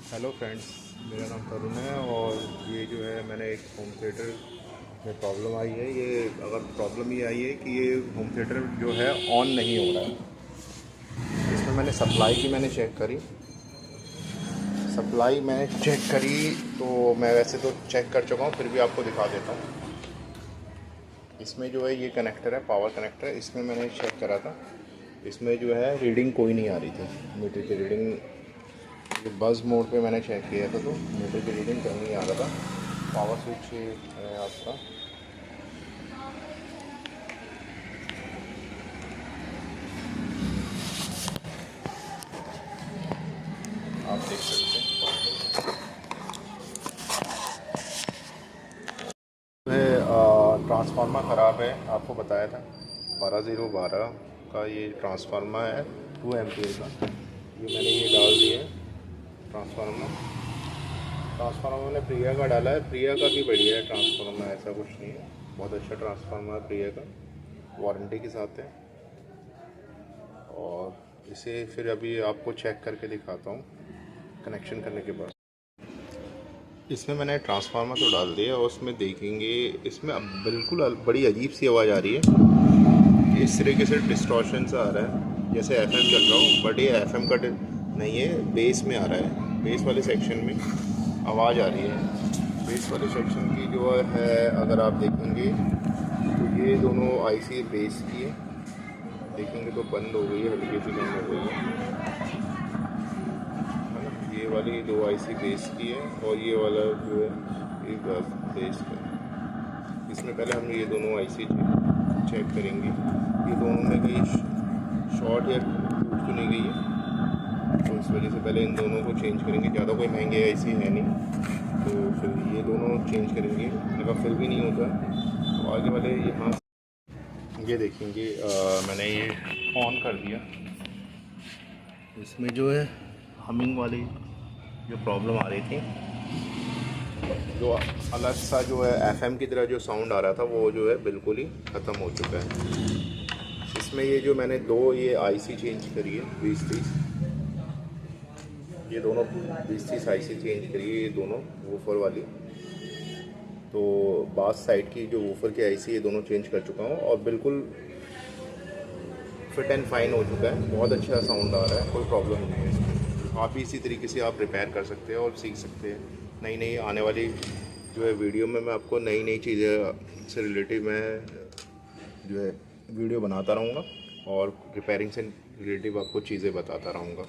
Hello friends, मेरा नाम तरुण है और ये जो है मैंने एक होम थिएटर में प्रॉब्लम आई है। ये अगर प्रॉब्लम ये आई है कि ये होम थिएटर जो है ऑन नहीं हो रहा है। इसमें मैंने सप्लाई चेक करी। तो मैं वैसे तो चेक कर चुका हूँ, फिर भी आपको दिखा देता हूँ। इसमें जो है ये कनेक्टर है, पावर कनेक्टर। इसमें मैंने चेक करा था, इसमें जो है रीडिंग कोई नहीं आ रही थी। मीटर की रीडिंग जो बज़ मोड पे मैंने चेक किया था तो मीटर की रीडिंग कहीं नहीं आ रहा था। पावर स्विच है आपका, आप देख सकते हैं। ट्रांसफार्मर ख़राब है, आपको बताया था 12012 का ये ट्रांसफार्मर है, 2 एम्पीयर का। ये मैंने ये डाल दिया है ट्रांसफार्मर मैंने प्रिया का डाला है। प्रिया का भी बढ़िया है ट्रांसफार्मर, ऐसा कुछ नहीं है, बहुत अच्छा ट्रांसफार्मर है प्रिया का, वारंटी के साथ है। और इसे फिर अभी आपको चेक करके दिखाता हूँ कनेक्शन करने के बाद। इसमें मैंने ट्रांसफार्मर तो डाल दिया और उसमें देखेंगे, इसमें अब बिल्कुल बड़ी अजीब सी आवाज़ आ रही है। इस तरीके से डिस्टॉर्शन सा आ रहा है जैसे एफएम चल रहा हो, बट ये एफएम का नहीं है, बेस में आ रहा है। बेस वाले सेक्शन में आवाज़ आ रही है। बेस वाले सेक्शन की जो है अगर आप देखेंगे तो ये दोनों आईसी बेस की है, देखेंगे तो बंद हो गई है, हल्की सी बंद हो गई है ना। ये वाली 2 आईसी बेस की है और ये वाला जो है ये बेस का। इसमें पहले हम ये दोनों आईसी चेक करेंगे, ये दोनों में कहीं शॉर्ट या टूट तो नहीं गई है, तो इस वजह से पहले इन दोनों को चेंज करेंगे। ज़्यादा कोई महंगे आईसी है नहीं, तो फिर ये दोनों चेंज करेंगे। अगर फिर भी नहीं होता तो आगे वाले यहाँ ये देखेंगे। मैंने ये ऑन कर दिया। इसमें जो है हमिंग वाली जो प्रॉब्लम आ रही थी, जो अलग सा जो है एफएम की तरह जो साउंड आ रहा था, वो जो है बिल्कुल ही ख़त्म हो चुका है। इसमें ये जो मैंने 2 ये आईसी चेंज करी है 2030, ये दोनों 2030 आईसी चेंज करी है, ये दोनों वूफर वाली। तो बास साइड की जो वूफर की आईसी ये दोनों चेंज कर चुका हूँ और बिल्कुल फिट एंड फाइन हो चुका है। बहुत अच्छा साउंड आ रहा है, कोई प्रॉब्लम नहीं है इसमें। आप भी इसी तरीके से आप रिपेयर कर सकते हैं और सीख सकते हैं। नई नई आने वाली जो है वीडियो में मैं आपको नई नई चीज़ें से रिलेटिव मैं जो है वीडियो बनाता रहूँगा और रिपेयरिंग से रिलेटिव आपको चीज़ें बताता रहूँगा।